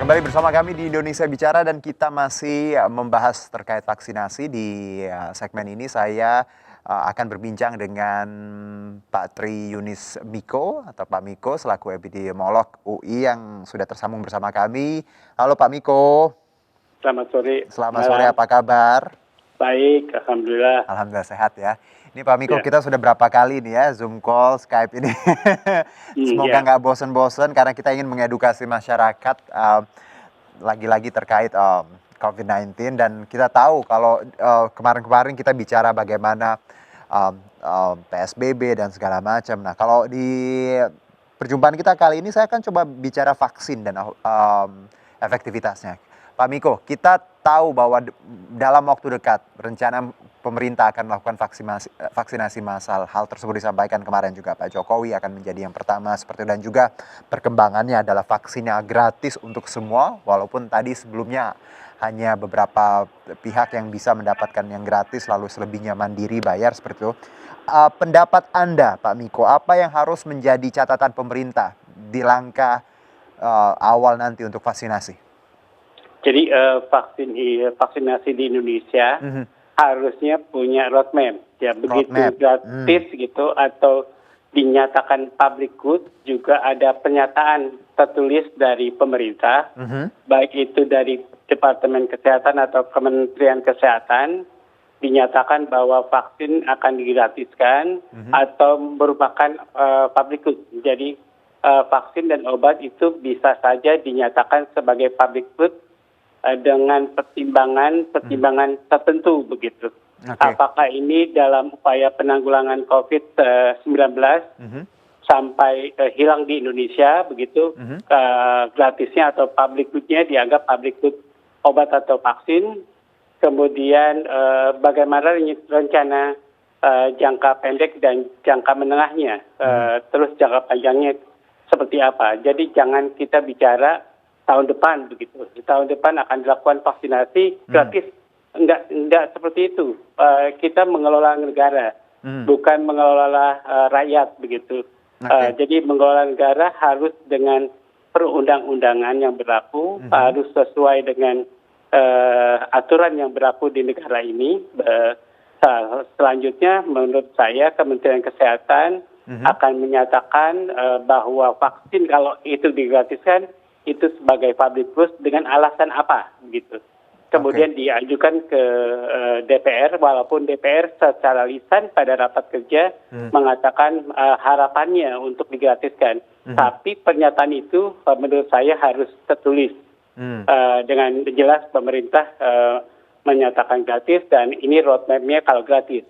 Kembali bersama kami di Indonesia Bicara dan kita masih membahas terkait vaksinasi. Di segmen ini saya akan berbincang dengan Pak Tri Yunis Miko atau Pak Miko selaku epidemiolog UI yang sudah tersambung bersama kami. Halo Pak Miko. Selamat sore. Selamat sore, apa kabar? Baik, Alhamdulillah. Alhamdulillah sehat ya. Ini Pak Miko, Ya. kita sudah berapa kali nih ya Zoom call, Skype ini. Semoga nggak bosen-bosen karena kita ingin mengedukasi masyarakat lagi-lagi terkait COVID-19 dan kita tahu kalau kemarin-kemarin kita bicara bagaimana PSBB dan segala macam. Nah, kalau di perjumpaan kita kali ini saya akan coba bicara vaksin dan efektivitasnya. Pak Miko, kita tahu bahwa dalam waktu dekat rencana pemerintah akan melakukan vaksinasi massal. Hal tersebut disampaikan kemarin juga Pak Jokowi akan menjadi yang pertama seperti itu, dan juga perkembangannya adalah vaksinnya gratis untuk semua, walaupun tadi sebelumnya hanya beberapa pihak yang bisa mendapatkan yang gratis lalu selebihnya mandiri bayar seperti itu. Pendapat Anda Pak Miko, apa yang harus menjadi catatan pemerintah di langkah awal nanti untuk vaksinasi? Jadi vaksinasi di Indonesia harusnya punya roadmap, ya begitu gratis gitu atau dinyatakan public good, juga ada pernyataan tertulis dari pemerintah, baik itu dari Departemen Kesehatan atau Kementerian Kesehatan, dinyatakan bahwa vaksin akan digratiskan atau merupakan public good. Jadi vaksin dan obat itu bisa saja dinyatakan sebagai public good dengan pertimbangan tertentu begitu. Okay. Apakah ini dalam upaya penanggulangan COVID-19 sampai hilang di Indonesia begitu, gratisnya atau public good-nya dianggap public good obat atau vaksin. Kemudian bagaimana rencana jangka pendek dan jangka menengahnya, terus jangka panjangnya seperti apa. Jadi jangan kita bicara tahun depan begitu. Tahun depan akan dilakukan vaksinasi gratis. Enggak seperti itu. Kita mengelola negara, bukan mengelola rakyat begitu. Jadi mengelola negara harus dengan perundang-undangan yang berlaku, harus sesuai dengan aturan yang berlaku di negara ini. Selanjutnya menurut saya Kementerian Kesehatan akan menyatakan bahwa vaksin kalau itu digratiskan itu sebagai public good dengan alasan apa gitu. Kemudian diajukan ke DPR, walaupun DPR secara lisan pada rapat kerja mengatakan harapannya untuk digratiskan. Tapi pernyataan itu menurut saya harus tertulis dengan jelas pemerintah menyatakan gratis dan ini roadmap-nya kalau gratis.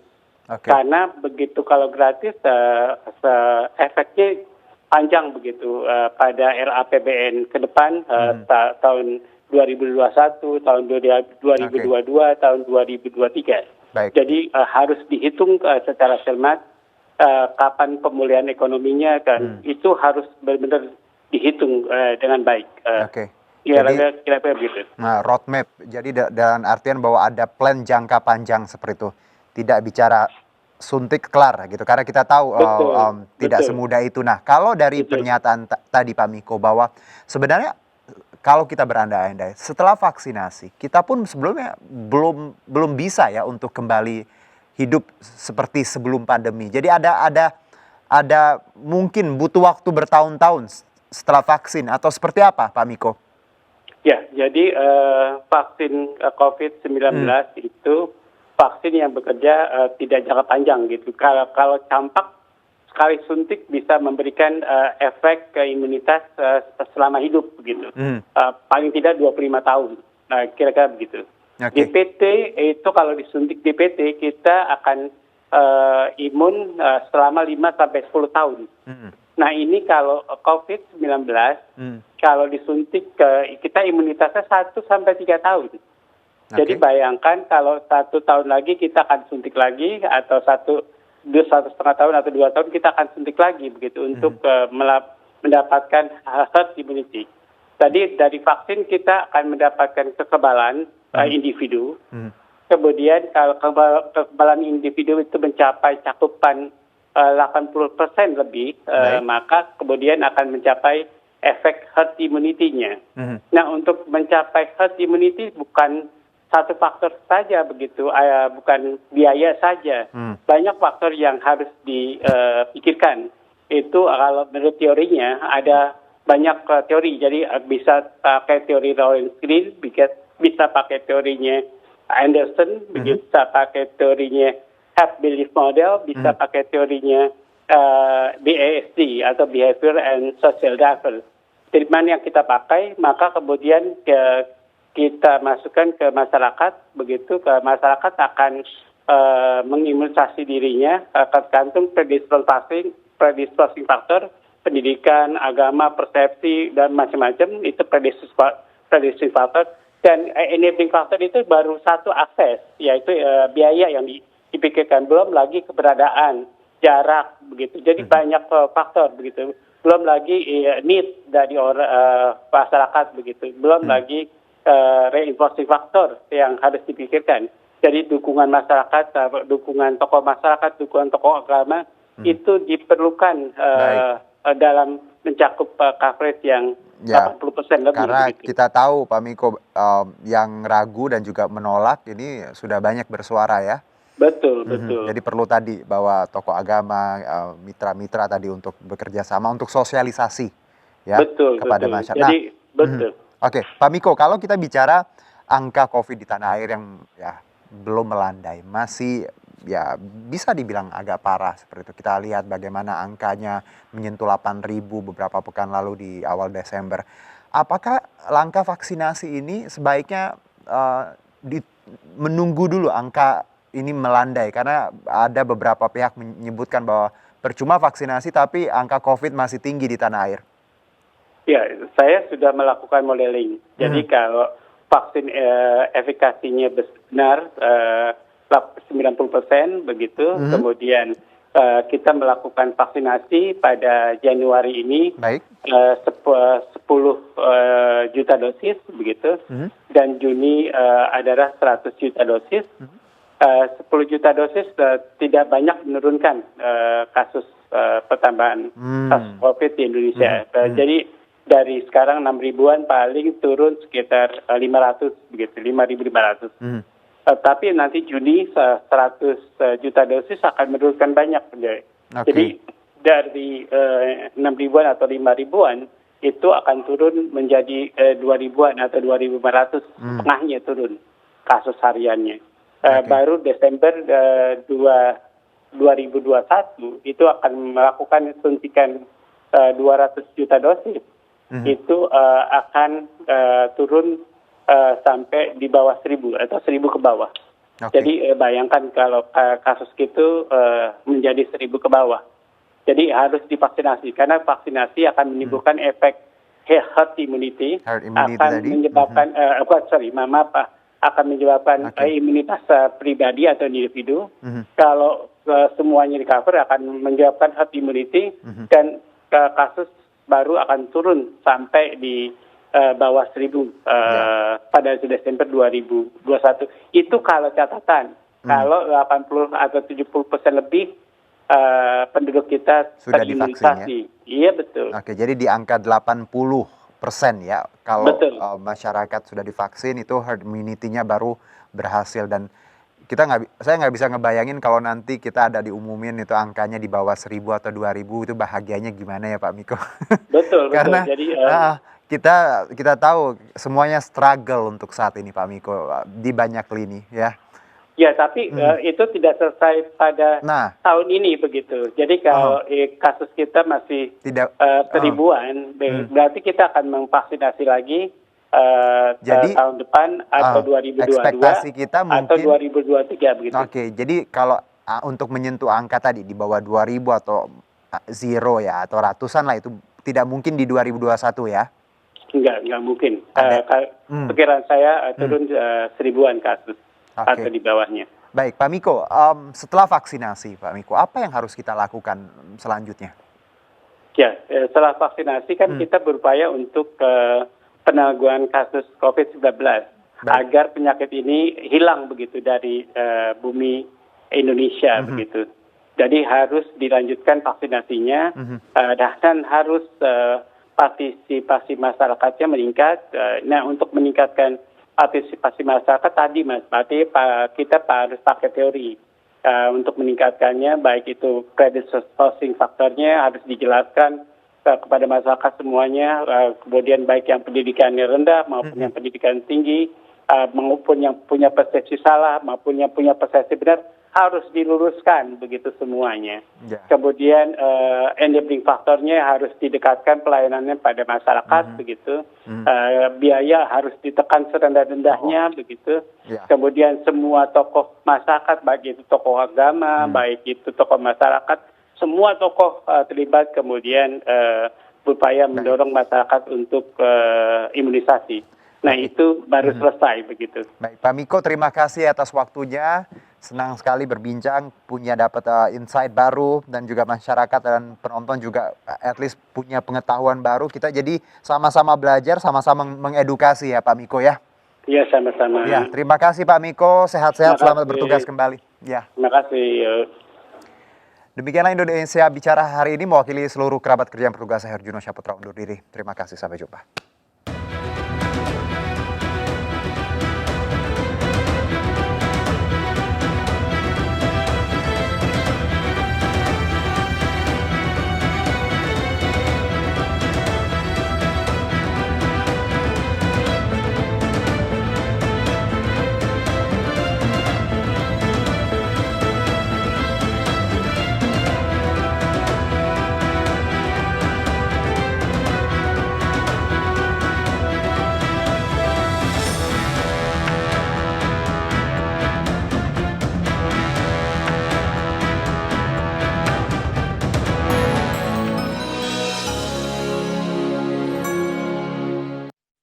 Karena begitu kalau gratis efeknya panjang begitu pada RAPBN ke depan tahun 2021, tahun 2022, tahun 2023. Baik. Jadi harus dihitung secara cermat kapan pemulihan ekonominya dan itu harus benar-benar dihitung dengan baik. Kira-kira begitu. Nah, roadmap. Jadi dalam artian bahwa ada plan jangka panjang seperti itu. Tidak bicara suntik kelar gitu, karena kita tahu tidak semudah itu. Nah, kalau dari pernyataan tadi Pak Miko bahwa sebenarnya kalau kita berandai-andai setelah vaksinasi kita pun sebelumnya belum bisa ya untuk kembali hidup seperti sebelum pandemi. Jadi ada mungkin butuh waktu bertahun-tahun setelah vaksin atau seperti apa Pak Miko? Ya, jadi vaksin COVID-19 itu vaksin yang bekerja tidak jangka panjang gitu. Kalau campak sekali suntik bisa memberikan efek ke imunitas selama hidup begitu. Paling tidak 25 tahun. Nah, kira-kira begitu. DPT itu kalau disuntik DPT kita akan imun selama 5 sampai 10 tahun. Nah, ini kalau COVID-19 kalau disuntik kita imunitasnya 1 sampai 3 tahun. Jadi bayangkan kalau 1 tahun lagi kita akan suntik lagi atau 1,5 tahun atau 2 tahun kita akan suntik lagi begitu untuk mendapatkan herd immunity. Tadi dari vaksin kita akan mendapatkan kekebalan individu. Kemudian kalau kekebalan individu itu mencapai cakupan 80% lebih, maka kemudian akan mencapai efek herd immunity-nya. Nah, untuk mencapai herd immunity bukan satu faktor saja begitu, bukan biaya saja. Banyak faktor yang harus dipikirkan. Itu kalau menurut teorinya ada banyak teori. Jadi bisa pakai teori Lawrence Green, bisa pakai teorinya Anderson, bisa pakai teorinya Herd Belief Model, bisa pakai teorinya BASD atau Behavior and Social Driver. Jadi mana yang kita pakai, maka kemudian kita masukkan ke masyarakat, begitu ke masyarakat akan mengimunisasi dirinya, tergantung predisposing faktor, pendidikan, agama, persepsi, dan macam-macam, itu predisposing faktor. Dan enabling factor itu baru satu akses, yaitu biaya yang dipikirkan, belum lagi keberadaan, jarak, begitu. Jadi banyak faktor, begitu. Belum lagi need dari masyarakat, begitu. Belum lagi reinforcing factor yang harus dipikirkan. Jadi dukungan masyarakat, dukungan tokoh masyarakat, dukungan tokoh agama itu diperlukan dalam mencakup coverage yang 80% lebih. Karena begitu. kita tahu Pak Miko yang ragu dan juga menolak ini sudah banyak bersuara ya. Betul, betul. Jadi perlu tadi bahwa tokoh agama, mitra-mitra tadi untuk bekerja sama untuk sosialisasi ya kepada masyarakat. Jadi betul. Oke, Pak Miko, kalau kita bicara angka COVID di tanah air yang ya belum melandai, masih ya bisa dibilang agak parah seperti itu. Kita lihat bagaimana angkanya menyentuh 8.000 beberapa pekan lalu di awal Desember. Apakah langkah vaksinasi ini sebaiknya menunggu dulu angka ini melandai? Karena ada beberapa pihak menyebutkan bahwa percuma vaksinasi tapi angka COVID masih tinggi di tanah air. Ya, saya sudah melakukan modeling. Jadi kalau vaksin efikasinya benar 90% begitu, kemudian kita melakukan vaksinasi pada Januari ini 10 juta dosis begitu, dan Juni adalah 100 juta dosis. 10 juta dosis tidak banyak menurunkan kasus pertambahan kasus COVID di Indonesia. Jadi dari sekarang 6.000-an paling turun sekitar 500 begitu, 5.500. Tapi nanti Juni 100 juta dosis akan menurunkan banyak. Jadi dari 6.000-an atau 5.000-an itu akan turun menjadi 2.000-an atau 2.500, setengahnya turun kasus hariannya. Baru Desember 2021 itu akan melakukan suntikan 200 juta dosis. Itu akan turun sampai di bawah 1.000 atau 1.000 ke bawah. Jadi bayangkan kalau kasus itu menjadi 1.000 ke bawah. Jadi harus divaksinasi karena vaksinasi akan menimbulkan efek herd immunity, akan menyebabkan akan menyebabkan imunitas pribadi atau individu. Kalau semuanya recover akan menyebabkan herd immunity dan kasus baru akan turun sampai di bawah 1.000 pada Desember 2021. Itu kalau catatan. Kalau 80 atau 70% lebih penduduk kita sudah divaksin ya? Iya betul. Oke, jadi di angka 80% ya. Kalau masyarakat sudah divaksin itu herd immunity-nya baru berhasil. Dan saya nggak bisa ngebayangin kalau nanti kita ada diumumin itu angkanya di bawah 1.000 atau 2.000, itu bahagianya gimana ya Pak Miko? Betul. Karena Jadi kita tahu semuanya struggle untuk saat ini Pak Miko di banyak lini ya. Ya, tapi itu tidak selesai pada tahun ini begitu. Jadi kalau kasus kita masih seribuan, berarti kita akan memvaksinasi lagi jadi tahun depan atau 2022 ekspektasi kita atau 2023 begitu. Oke, jadi kalau untuk menyentuh angka tadi di bawah 2.000 atau zero ya atau ratusan lah, itu tidak mungkin di 2021 ya? Enggak mungkin. Perkiraan saya turun 1.000-an kasus atau di bawahnya. Baik, Pak Miko, setelah vaksinasi Pak Miko, apa yang harus kita lakukan selanjutnya? Ya, setelah vaksinasi kan kita berupaya untuk penanggulangan kasus COVID-19 agar penyakit ini hilang begitu dari bumi Indonesia begitu. Jadi harus dilanjutkan vaksinasinya dan harus partisipasi masyarakatnya meningkat. Nah, untuk meningkatkan partisipasi masyarakat tadi, Mas, berarti kita harus pakai teori. Untuk meningkatkannya, baik itu credit sourcing faktornya harus dijelaskan kepada masyarakat semuanya, kemudian baik yang pendidikannya rendah maupun yang pendidikan tinggi, maupun yang punya persepsi salah maupun yang punya persepsi benar, harus diluruskan begitu semuanya. Yeah. Kemudian enabling faktornya harus didekatkan pelayanannya pada masyarakat begitu. Biaya harus ditekan serendah-rendahnya begitu. Yeah. Kemudian semua tokoh masyarakat, baik itu tokoh agama, baik itu tokoh masyarakat, semua tokoh terlibat, kemudian berupaya mendorong masyarakat untuk imunisasi. Nah, itu baru selesai begitu. Baik, Pak Miko, terima kasih atas waktunya. Senang sekali berbincang, punya dapat insight baru, dan juga masyarakat dan penonton juga at least punya pengetahuan baru. Kita jadi sama-sama belajar, sama-sama mengedukasi ya Pak Miko ya. Iya, sama-sama. Ya, terima kasih Pak Miko, sehat-sehat, selamat bertugas kembali. Ya. Terima kasih. Demikianlah Indonesia Bicara hari ini, mewakili seluruh kerabat kerja yang bertugas, saya Herjuno Syaputra undur diri. Terima kasih, sampai jumpa.